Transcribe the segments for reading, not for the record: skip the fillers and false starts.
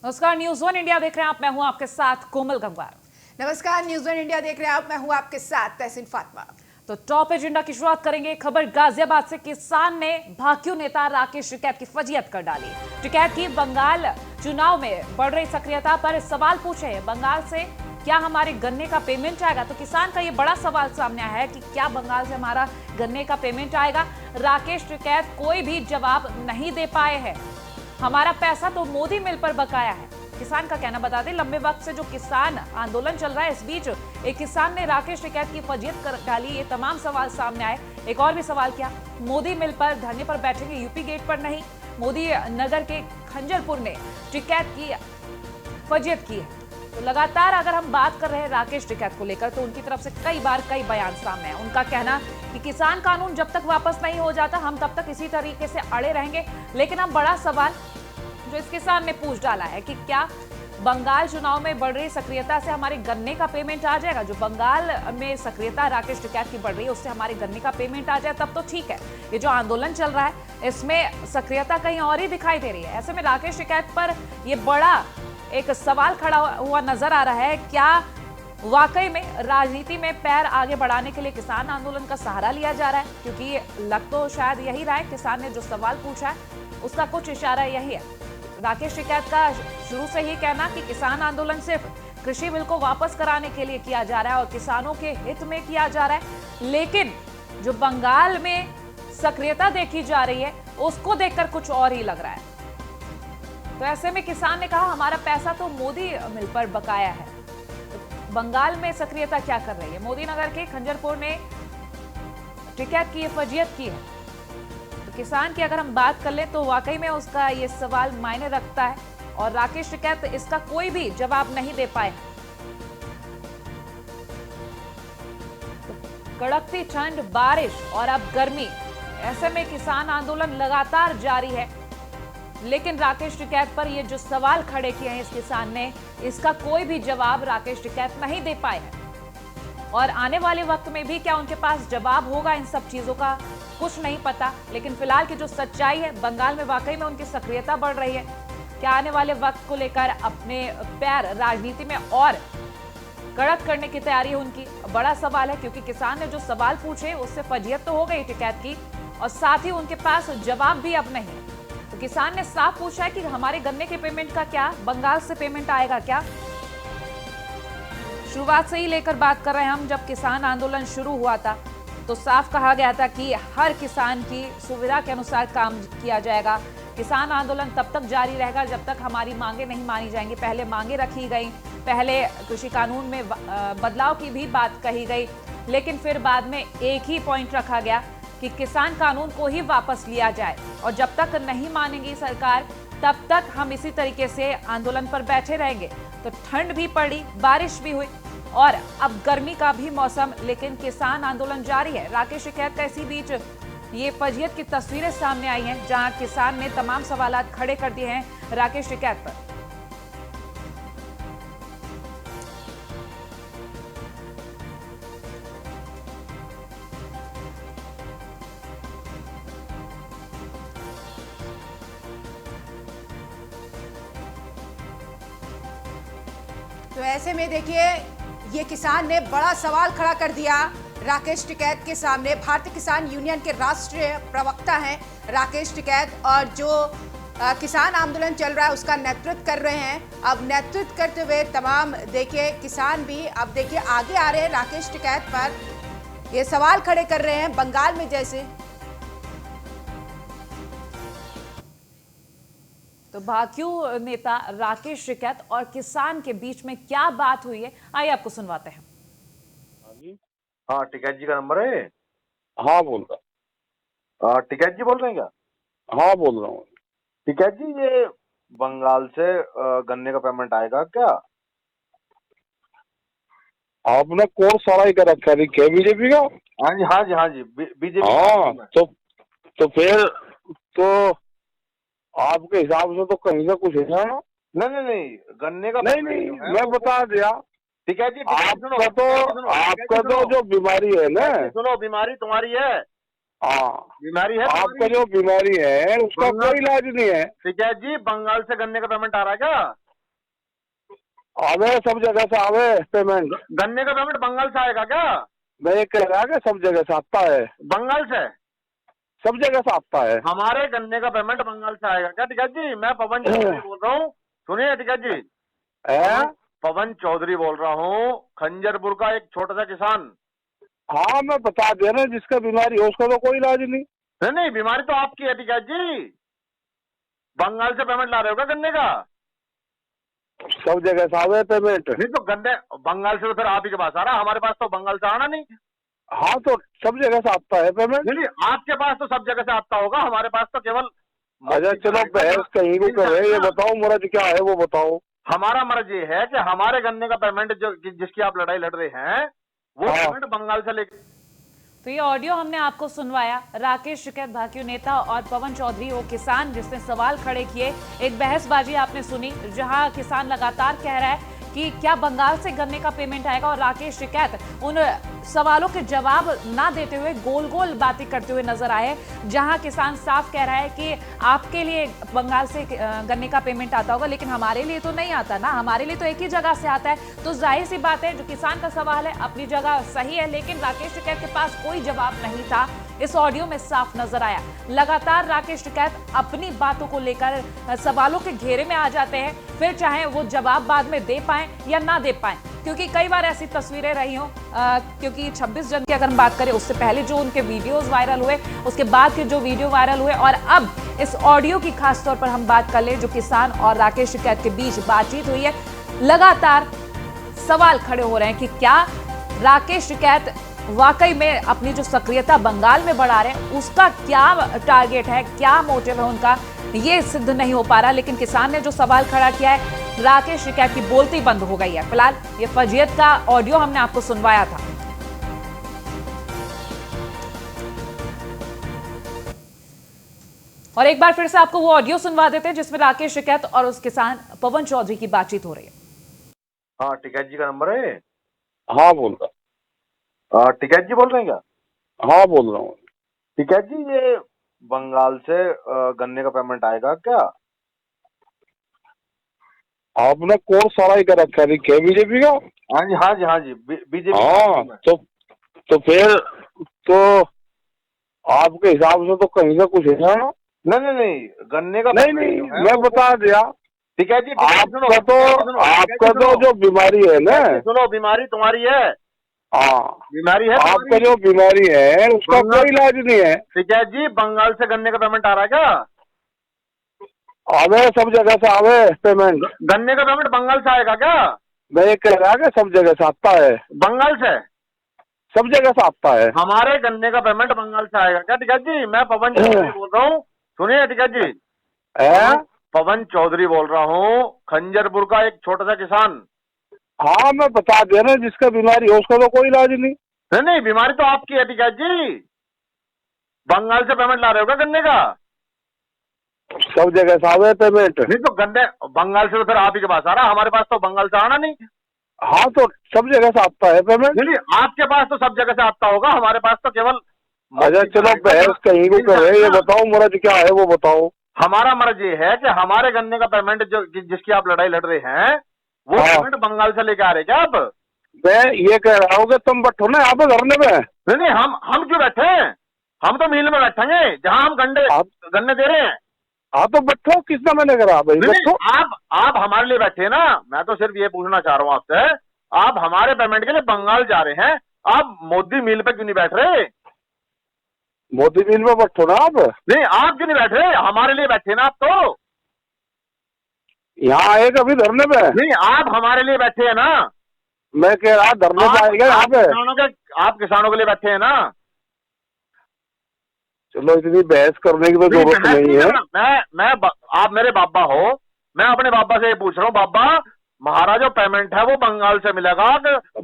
नमस्कार, news one India देख रहे हैं आप। मैं हूं आपके साथ कोमल गंगवार। नमस्कार, न्यूज वन इंडिया देख रहे हैं आप। मैं हूं आपके साथ तहसीन फातिमा। तो टॉप एजेंडा की शुरुआत करेंगे। खबर गाजियाबाद से। किसान ने भाकियू नेता राकेश टिकैत की फजीयत कर डाली। टिकैत की बंगाल चुनाव में बढ़ रही सक्रियता पर सवाल पूछे। बंगाल से क्या हमारे गन्ने का पेमेंट आएगा? तो किसान का ये बड़ा सवाल सामने आया है कि क्या बंगाल से हमारा गन्ने का पेमेंट आएगा। राकेश टिकैत कोई भी जवाब नहीं दे पाए हैं। हमारा पैसा तो मोदी मिल पर बकाया है, किसान का कहना। बता दें, लंबे वक्त से जो किसान आंदोलन चल रहा है, इस बीच एक किसान ने राकेश टिकैत की फजीयत कर डाली। ये तमाम सवाल सामने आए। एक और भी सवाल किया, मोदी मिल पर धरने पर बैठेंगे, यूपी गेट पर नहीं। मोदी नगर के खंजरपुर ने टिकैत की फजीयत की है। तो लगातार अगर हम बात कर रहे हैं राकेश टिकैत को लेकर, तो उनकी तरफ से कई बार कई बयान सामने हैं। उनका कहना कि किसान कानून जब तक वापस नहीं हो जाता, हम तब तक इसी तरीके से अड़े रहेंगे। लेकिन अब बड़ा सवाल जो इस किसान ने पूछ डाला है कि क्या बंगाल चुनाव में बढ़ रही सक्रियता से हमारे गन्ने का पेमेंट आ जाएगा? जो बंगाल में सक्रियता राकेश टिकैत की बढ़ रही है, उससे हमारे गन्ने का पेमेंट आ जाए तब तो ठीक है। ये जो आंदोलन चल रहा है, इसमें सक्रियता कहीं और ही दिखाई दे रही है। ऐसे में राकेश टिकैत पर यह बड़ा एक सवाल खड़ा हुआ नजर आ रहा है। क्या वाकई में राजनीति में पैर आगे बढ़ाने के लिए किसान आंदोलन का सहारा लिया जा रहा है? क्योंकि लग तो शायद यही रहा है, किसान ने जो सवाल पूछा है उसका कुछ इशारा यही है। राकेश टिकैत का शुरू से ही कहना कि किसान आंदोलन सिर्फ कृषि बिल को वापस कराने के लिए किया जा रहा है और किसानों के हित में किया जा रहा है। लेकिन जो बंगाल में सक्रियता देखी जा रही है, उसको देखकर कुछ और ही लग रहा है। तो ऐसे में किसान ने कहा, हमारा पैसा तो मोदी मिल पर बकाया है। तो बंगाल में सक्रियता क्या कर रही है? मोदी नगर के खंजरपुर ने टिकैत की फजीयत की है। तो किसान की अगर हम बात कर लें तो वाकई में उसका ये सवाल मायने रखता है और राकेश टिकैत इसका कोई भी जवाब नहीं दे पाए। तो कड़कती ठंड, बारिश और अब गर्मी, ऐसे में किसान आंदोलन लगातार जारी है। लेकिन राकेश टिकैत पर ये जो सवाल खड़े किए हैं इस किसान ने, इसका कोई भी जवाब राकेश टिकैत नहीं दे पाए हैं। और आने वाले वक्त में भी क्या उनके पास जवाब होगा इन सब चीजों का, कुछ नहीं पता। लेकिन फिलहाल की जो सच्चाई है, बंगाल में वाकई में उनकी सक्रियता बढ़ रही है। क्या आने वाले वक्त को लेकर अपने पैर राजनीति में और कड़क करने की तैयारी है उनकी? बड़ा सवाल है, क्योंकि किसान ने जो सवाल पूछे उससे फजीयत तो हो गई टिकैत की, और साथ ही उनके पास जवाब भी अब नहीं है। तो किसान ने साफ पूछा है कि हमारे गन्ने के पेमेंट का क्या, बंगाल से पेमेंट आएगा क्या? शुरुआत से ही लेकर बात कर रहे हैं हम। जब किसान आंदोलन शुरू हुआ था तो साफ कहा गया था कि हर किसान की सुविधा के अनुसार काम किया जाएगा। किसान आंदोलन तब तक जारी रहेगा जब तक हमारी मांगे नहीं मानी जाएंगी। पहले मांगे रखी गई, पहले कृषि कानून में बदलाव की भी बात कही गई, लेकिन फिर बाद में एक ही पॉइंट रखा गया कि किसान कानून को ही वापस लिया जाए। और जब तक नहीं मानेगी सरकार, तब तक हम इसी तरीके से आंदोलन पर बैठे रहेंगे। तो ठंड भी पड़ी, बारिश भी हुई और अब गर्मी का भी मौसम, लेकिन किसान आंदोलन जारी है। राकेश टिकैत का इसी बीच ये फजीयत की तस्वीरें सामने आई हैं, जहां किसान ने तमाम सवालात खड़े कर दिए हैं राकेश टिकैत पर। तो ऐसे में देखिए, ये किसान ने बड़ा सवाल खड़ा कर दिया राकेश टिकैत के सामने। भारतीय किसान यूनियन के राष्ट्रीय प्रवक्ता हैं राकेश टिकैत, और जो किसान आंदोलन चल रहा है उसका नेतृत्व कर रहे हैं। अब नेतृत्व करते हुए तमाम देखिए किसान भी अब देखिए आगे आ रहे हैं राकेश टिकैत पर। ये सवाल खड़े कर रहे हैं बंगाल में जैसे। तो भाकियू नेता राकेश टिकैत और किसान के बीच में क्या बात हुई है, आइए आपको सुनवाते हैं। हाँ, टिकैत जी का नंबर है। हाँ बोल रहा। टिकैत जी बोल रहे हैं क्या? हाँ बोल रहा हूँ। टिकैत जी, ये बंगाल से गन्ने का पेमेंट आएगा क्या? आपने कौन सराय का रखा है, क्या बीजेपी का? हाँ जी, हाँ जी, हाँ जी, बीजेपी। हाँ, तो फिर तो आपके हिसाब से तो कहीं से कुछ है ना? नहीं नहीं नहीं, गन्ने का नहीं नहीं, मैं बता दिया। टिकैत जी, आपका तो जो बीमारी है ना, सुनो, बीमारी तुम्हारी है। हाँ, बीमारी है आपका तुम्हारी। जो बीमारी है उसका कोई इलाज नहीं है। टिकैत जी, बंगाल से गन्ने का पेमेंट आ रहा है क्या? आवे सब जगह से आवे पेमेंट। गन्ने का पेमेंट बंगाल से आएगा क्या? मैं ये कह रहा कि सब जगह से आता है, बंगाल से सब जगह से आता है। हमारे गन्ने का पेमेंट बंगाल से आएगा क्या टिकैत जी? मैं पवन चौधरी बोल रहा हूँ, सुनिए टिकैत जी। है? पवन चौधरी बोल रहा हूँ, खंजरपुर का एक छोटा सा किसान। हाँ मैं बता दे रहा, जिसका बीमारी हो उसका तो कोई इलाज नहीं। नहीं नहीं, बीमारी तो आपकी है टिकैत जी। बंगाल से पेमेंट ला रहे हो क्या गन्ने का? सब जगह से आवे पेमेंट। नहीं तो गन्ने बंगाल से तो फिर आप ही के पास आ रहा है, हमारे पास तो बंगाल से आना नहीं। हाँ तो सब जगह से आता है पेमेंट। नहीं, आपके पास तो सब जगह से आता होगा, हमारे पास तो केवल। अच्छा चलो बहस कहीं को करे, ये बताओ मर्ज क्या है वो बताओ। हमारा मर्ज ये है कि हमारे गन्ने का पेमेंट जो जिसकी आप लड़ाई लड़ रहे हैं वो हाँ। पेमेंट बंगाल से लेकर। तो ये ऑडियो हमने आपको सुनवाया। राकेश टिकैत भाकियू नेता और पवन चौधरी वो किसान जिसने सवाल खड़े किए। एक बहसबाजी आपने सुनी जहां किसान लगातार कह रहा है कि क्या बंगाल से गन्ने का पेमेंट आएगा, और राकेश टिकैत उन सवालों के जवाब ना देते हुए गोल गोल बातें करते हुए नजर आए, जहां किसान साफ कह रहा है कि आपके लिए बंगाल से गन्ने का पेमेंट आता होगा लेकिन हमारे लिए तो नहीं आता ना, हमारे लिए तो एक ही जगह से आता है। तो जाहिर सी बात है जो किसान का सवाल है अपनी जगह सही है, लेकिन राकेश टिकैत के पास कोई जवाब नहीं था। इस ऑडियो में साफ नजर आया लगातार राकेश टिकैत अपनी बातों को लेकर सवालों के घेरे में आ जाते हैं, फिर चाहे वो जवाब बाद में दे पाए या ना दे पाए, क्योंकि कई बार ऐसी तस्वीरें रही हो। क्योंकि 26 जनवरी की अगर हम बात करें उससे पहले जो उनके वीडियोस वायरल हुए, उसके बाद के जो वीडियो वायरल हुए, और अब इस ऑडियो की खास तौर पर हम बात कर ले जो किसान और राकेश टिकैत के बीच बातचीत हुई है, लगातार सवाल खड़े हो रहे हैं कि क्या राकेश टिकैत वाकई में अपनी जो सक्रियता बंगाल में बढ़ा रहे हैं उसका क्या टारगेट है, क्या मोटिव है उनका, ये सिद्ध नहीं हो पा रहा। लेकिन किसान ने जो सवाल खड़ा किया है, राकेश टिकैत की बोलती बंद हो गई है। फिलहाल ये फजीयत का ऑडियो हमने आपको सुनवाया था। और एक बार फिर से आपको वो ऑडियो सुनवा देते हैं जिसमें राकेश टिकैत और उस किसान पवन चौधरी की बातचीत हो रही है। हाँ, टिकैत जी का नंबर है? हाँ बोल रहा। टिकैत जी बोल रहे हैं क्या? हाँ बोल रहा हूँ। टिकैत जी, ये बंगाल से गन्ने का पेमेंट आएगा क्या? आपने कोर्स सारा कर रखा है क्या बीजेपी का? हाँ जी हाँ जी हाँ जी, बीजेपी। हाँ तो फिर तो आपके हिसाब से तो कहीं से कुछ है ना? नहीं नहीं नहीं, गन्ने का नहीं नहीं, मैं बता दिया टिकैत जी। आपका तो जो बीमारी है ना, सुनो, बीमारी तुम्हारी है। हाँ बीमारी है आपका जो बीमारी है उसका कोई इलाज नहीं है। टिकैत जी, बंगाल से गन्ने का पेमेंट आ रहा है क्या? आवे सब जगह से आवे पेमेंट। गन्ने का पेमेंट बंगाल से आएगा क्या? मैं ये कह रहा कि सब जगह से आता है, बंगाल से सब जगह से आता है। हमारे गन्ने का पेमेंट बंगाल से आएगा क्या टिकैत जी? मैं पवन चौधरी बोल रहा हूँ, सुनिए टिकैत जी। पवन चौधरी बोल रहा हूँ, खंजरपुर का एक छोटा सा किसान। हाँ मैं बता दे रहा, जिसका बीमारी हो उसका तो कोई इलाज नहीं। नहीं नहीं, बीमारी तो आपकी है टिकैत जी। बंगाल से पेमेंट ला रहे हो क्या गन्ने का? सब जगह से आवे पेमेंट। नहीं तो गन्ने बंगाल से तो फिर आप ही के पास आ रहा है, हमारे पास तो बंगाल से आना नहीं। हाँ तो सब जगह से आता है पेमेंट। नहीं, आपके पास तो सब जगह से आता होगा, हमारे पास तो केवल। अच्छा चलो बहस कहीं को करे, ये बताओ मर्ज क्या है वो बताओ। हमारा मर्ज ये है कि हमारे गन्ने का पेमेंट जो जिसकी आप लड़ाई लड़ रहे हैं वो पेमेंट बंगाल से लेके आ रहे क्या आप? मैं ये कह रहा हूँ कि तुम बैठो ना यहाँ पे धरने में। नहीं नहीं, हम क्यों बैठे हैं? हम तो मिल में बैठेंगे जहाँ हम गन्ने दे रहे हैं। हाँ तो बैठो, किसने मैंने करा भाई बैठो। आप हमारे लिए बैठे ना, मैं तो सिर्फ ये पूछना चाह रहा हूँ आपसे, आप हमारे पेमेंट के लिए बंगाल जा रहे हैं, आप मोदी मिल पे क्यों नहीं बैठ रहे? मोदी मिल में बैठो ना आप। नहीं, आप क्यों नहीं बैठ रहे? हमारे लिए बैठे ना आप तो। यहाँ आए कभी धरने पे? नहीं, आप हमारे लिए बैठे हैं ना। मैं कह रहा धरने पे आएगा यहाँ पे। आप किसानों के लिए बैठे हैं ना। चलो इतनी बहस करने की तो जरूरत नहीं है। आप मेरे बाबा हो, मैं अपने बाबा से ये पूछ रहा हूँ, बाबा हमारा जो पेमेंट है वो बंगाल से मिलेगा?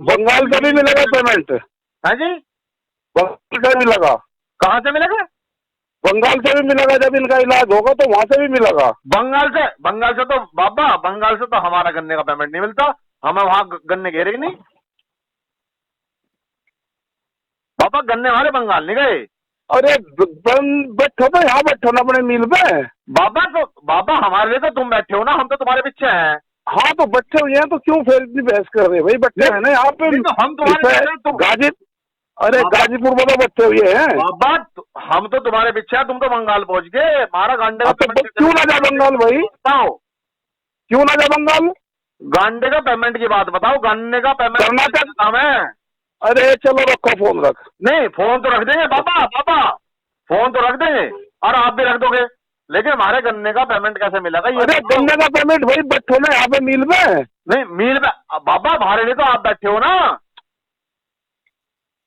बंगाल से भी मिलेगा पेमेंट? है जी, बंगाल से मिलेगा। कहाँ से मिलेगा? बंगाल से भी मिलेगा, जब इनका इलाज होगा तो वहां से भी मिलेगा। बंगाल से तो बाबा, बंगाल से तो हमारा गन्ने का पेमेंट नहीं मिलता, हमें वहां गन्ने घेरे नहीं बाबा, गन्ने वाले बंगाल नहीं गए। अरे बैठो तो यहाँ बैठो ना अपने मिल पे। बाबा हमारे लिए तो तुम बैठे हो ना, हम तो तुम्हारे पीछे हैं। हाँ तो बच्चे हुए हैं तो क्यों फिर इतनी बहस कर रहे हैं भाई? बच्चे हैं ना यहाँ पे। नहीं, तो हम तुम्हारे गाजी अरे गाजीपुर में तो बच्चे हुए हैं बाबा। हम तो तुम्हारे पीछे, तुम तो बंगाल पहुंच गए। हमारा गांडे का तो क्यों ना जा बंगाल भाई? बताओ, क्यों ना जा बंगाल? गांडे का पेमेंट की बात बताओ। गांडे का पेमेंट कर्नाटक काम है। अरे चलो रखो फोन रख। नहीं, फोन तो रख देंगे बाबा, फोन तो रख देंगे और आप भी रख दोगे, लेकिन हमारे गन्ने का पेमेंट कैसे मिलेगा ये? अरे गन्ने का पेमेंट भाई बैठो ना यहाँ पे मिल में। नहीं, मील पे बाबा हमारे लिए तो आप बैठे हो ना,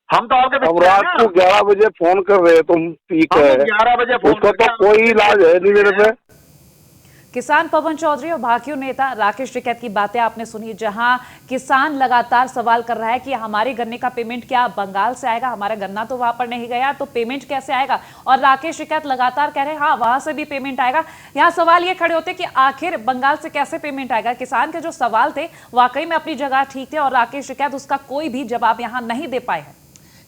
हम तो आपके अब रात को 11 बजे फोन कर रहे तुम, ठीक है 11 बजे फोन उसका तो कोई इलाज है नहीं मेरे पे। किसान पवन चौधरी और भाकियू नेता राकेश टिकैत की बातें आपने सुनी, जहां किसान लगातार सवाल कर रहा है कि हमारे गन्ने का पेमेंट क्या बंगाल से आएगा? हमारा गन्ना तो वहां पर नहीं गया, तो पेमेंट कैसे आएगा? और राकेश टिकैत लगातार कह रहे हैं हाँ वहां से भी पेमेंट आएगा। यहां सवाल ये खड़े होते कि आखिर बंगाल से कैसे पेमेंट आएगा? किसान के जो सवाल थे वाकई में अपनी जगह ठीक थे और राकेश टिकैत उसका कोई भी जवाब यहाँ नहीं दे पाए हैं।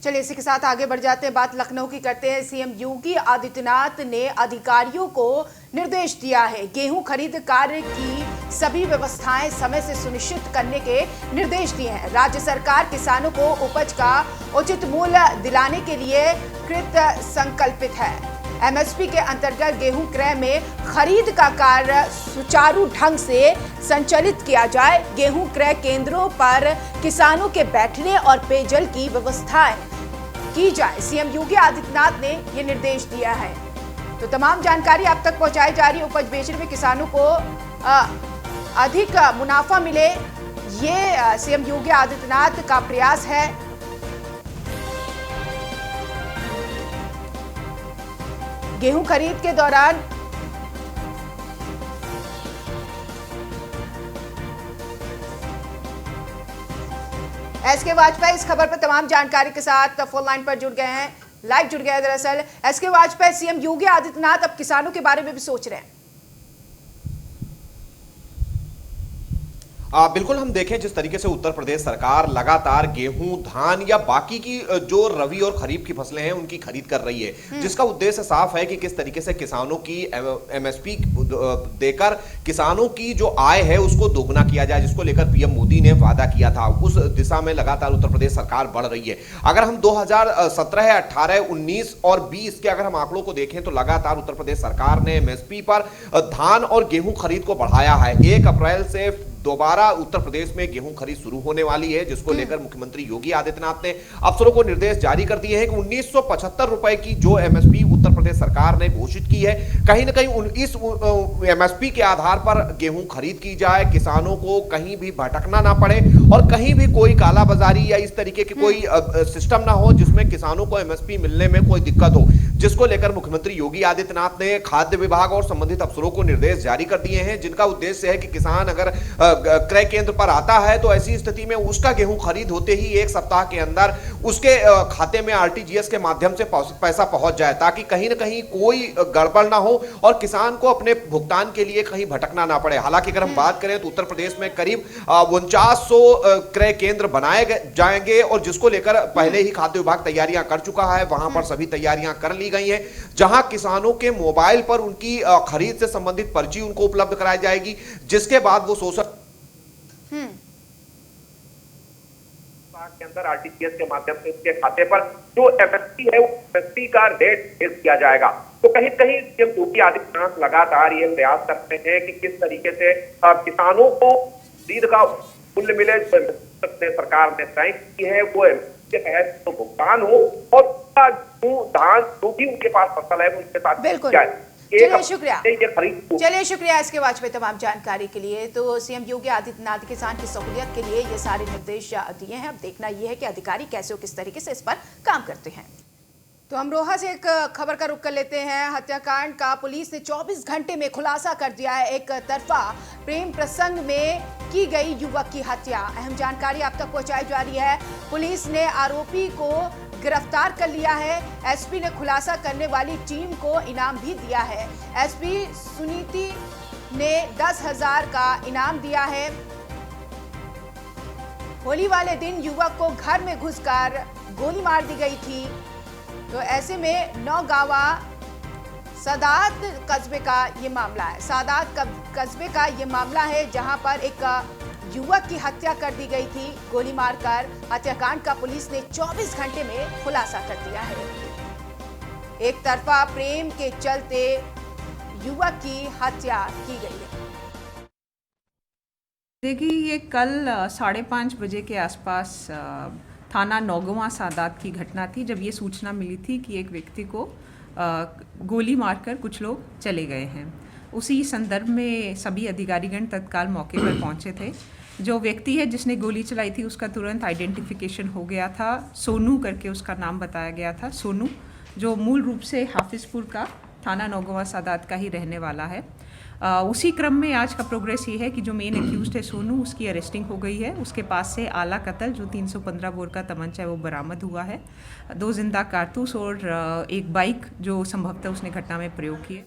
चलिए इसी के साथ आगे बढ़ जाते हैं, बात लखनऊ की करते हैं। सीएम योगी आदित्यनाथ ने अधिकारियों को निर्देश दिया है, गेहूं खरीद कार्य की सभी व्यवस्थाएं समय से सुनिश्चित करने के निर्देश दिए हैं। राज्य सरकार किसानों को उपज का उचित मूल्य दिलाने के लिए कृत संकल्पित है। एमएसपी के अंतर्गत गेहूं क्रय में खरीद का कार्य सुचारू ढंग से संचालित किया जाए। गेहूं क्रय केंद्रों पर किसानों के बैठने और पेयजल की व्यवस्थाएं की जाए। सीएम योगी आदित्यनाथ ने यह निर्देश दिया है। तो तमाम जानकारी आप तक पहुंचाई जा रही है। उपज बेचने में किसानों को अधिक मुनाफा मिले, ये सीएम योगी आदित्यनाथ का प्रयास है। गेहूं खरीद के दौरान एसके वाजपेयी इस खबर पर तमाम जानकारी के साथ फोन लाइन पर जुड़ गए हैं, लाइव जुड़ गए हैं। दरअसल एसके वाजपेयी, सीएम योगी आदित्यनाथ अब किसानों के बारे में भी सोच रहे हैं। बिल्कुल, हम देखें जिस तरीके से उत्तर प्रदेश सरकार लगातार गेहूं, धान या बाकी की जो रबी और खरीफ की फसलें हैं उनकी खरीद कर रही है, जिसका उद्देश्य साफ है कि किस तरीके से किसानों की एमएसपी देकर किसानों की जो आय है उसको दोगुना किया जाए, जिसको लेकर पीएम मोदी ने वादा किया था। उस दिशा में लगातार उत्तर प्रदेश सरकार बढ़ रही है। अगर हम 2017, 18, 19 और 20 के अगर हम आंकड़ों को देखें तो लगातार उत्तर प्रदेश सरकार ने एमएसपी पर धान और गेहूं खरीद को बढ़ाया है। 1 अप्रैल से दोबारा उत्तर प्रदेश में गेहूं खरीद शुरू होने वाली है, जिसको लेकर मुख्यमंत्री योगी आदित्यनाथ ने अफसरों को निर्देश जारी कर दिए हैं कि 1975 रुपए की जो एमएसपी उत्तर प्रदेश सरकार ने घोषित की है, कहीं ना कहीं इस एमएसपी के आधार पर गेहूं खरीद की जाए, किसानों को कहीं भी भटकना ना पड़े और कहीं भी कोई कालाबाजारी या इस तरीके की कोई सिस्टम ना हो जिसमें किसानों को एमएसपी मिलने में कोई दिक्कत हो, जिसको लेकर मुख्यमंत्री योगी आदित्यनाथ ने खाद्य विभाग और संबंधित अफसरों को निर्देश जारी कर दिए हैं, जिनका उद्देश्य है कि किसान अगर क्रय केंद्र पर आता है तो ऐसी स्थिति में उसका गेहूं खरीद होते ही 1 सप्ताह के अंदर उसके खाते में आरटीजीएस के माध्यम से पैसा पहुंच जाए, ताकि कहीं ना कहीं कोई गड़बड़ ना हो और किसान को अपने भुगतान के लिए कहीं भटकना ना पड़े। हालांकि अगर हम बात करें तो उत्तर प्रदेश में करीब 4900 क्रय केंद्र बनाए जाएंगे और जिसको लेकर पहले ही खाद्य विभाग तैयारियां कर चुका है। वहां पर सभी तैयारियां कर ली गई हैं, जहां किसानों के मोबाइल पर उनकी खरीद से संबंधित पर्ची उनको उपलब्ध कराई जाएगी, जिसके बाद वो सोशल के अंदर आरटीजीएस के माध्यम से उसके खाते पर जो एमएसपी है वो एमएसपी का रेट फिक्स किया जाएगा। तो कहीं कहीं सीएम योगी आदित्यनाथ लगातार ये प्रयास करते हैं कि किस तरीके से किसानों को खरीद का मूल्य मिले। सरकार ने तय की है वो के तहत तो भुगतान हो और धान जो भी उनके पास फसल है उनके साथ बिल्कुल। चलिए शुक्रिया एसके वाजपेयी तमाम जानकारी के लिए। तो सीएम योगी आदित्यनाथ किसान की सहूलियत के लिए ये सारे निर्देश दिए हैं। अब देखना यह है कि अधिकारी कैसे और किस तरीके से इस पर काम करते हैं। तो अमरोहा से एक खबर का रुख कर लेते हैं। हत्याकांड का पुलिस ने 24 घंटे में खुलासा कर दिया है। एक तरफा प्रेम प्रसंग में की गई युवक की हत्या। अहम जानकारी आप तक पहुंचाई जा रही है। पुलिस ने आरोपी को गिरफ्तार कर लिया है। एसपी ने खुलासा करने वाली टीम को इनाम भी दिया है। एसपी सुनीति ने 10,000 का इनाम दिया है। होली वाले दिन युवक को घर में घुसकर गोली मार दी गई थी। तो ऐसे में नौगावा सादात कस्बे का ये मामला है। सादात कस्बे का ये मामला है जहां पर एक युवक की हत्या कर दी गई थी गोली मारकर। हत्याकांड का पुलिस ने 24 घंटे में खुलासा कर दिया है। एक तरफा प्रेम के चलते युवक की हत्या की गई है। देखिए, ये कल 5:30 बजे के आसपास थाना नौगवां सादात की घटना थी, जब ये सूचना मिली थी कि एक व्यक्ति को गोली मारकर कुछ लोग चले गए हैं। उसी संदर्भ में सभी अधिकारीगण तत्काल मौके पर पहुंचे थे। जो व्यक्ति है जिसने गोली चलाई थी उसका तुरंत आइडेंटिफिकेशन हो गया था। सोनू करके उसका नाम बताया गया था, सोनू, जो मूल रूप से हाफिजपुर का थाना नौगवां सादात का ही रहने वाला है। उसी क्रम में आज का प्रोग्रेस ये है कि जो मेन एक्यूज्ड है सोनू, उसकी अरेस्टिंग हो गई है। उसके पास से आला कत्ल जो 315 बोर का तमंचा है वो बरामद हुआ है। 2 जिंदा कारतूस और एक बाइक जो संभवतः उसने घटना में प्रयोग किए।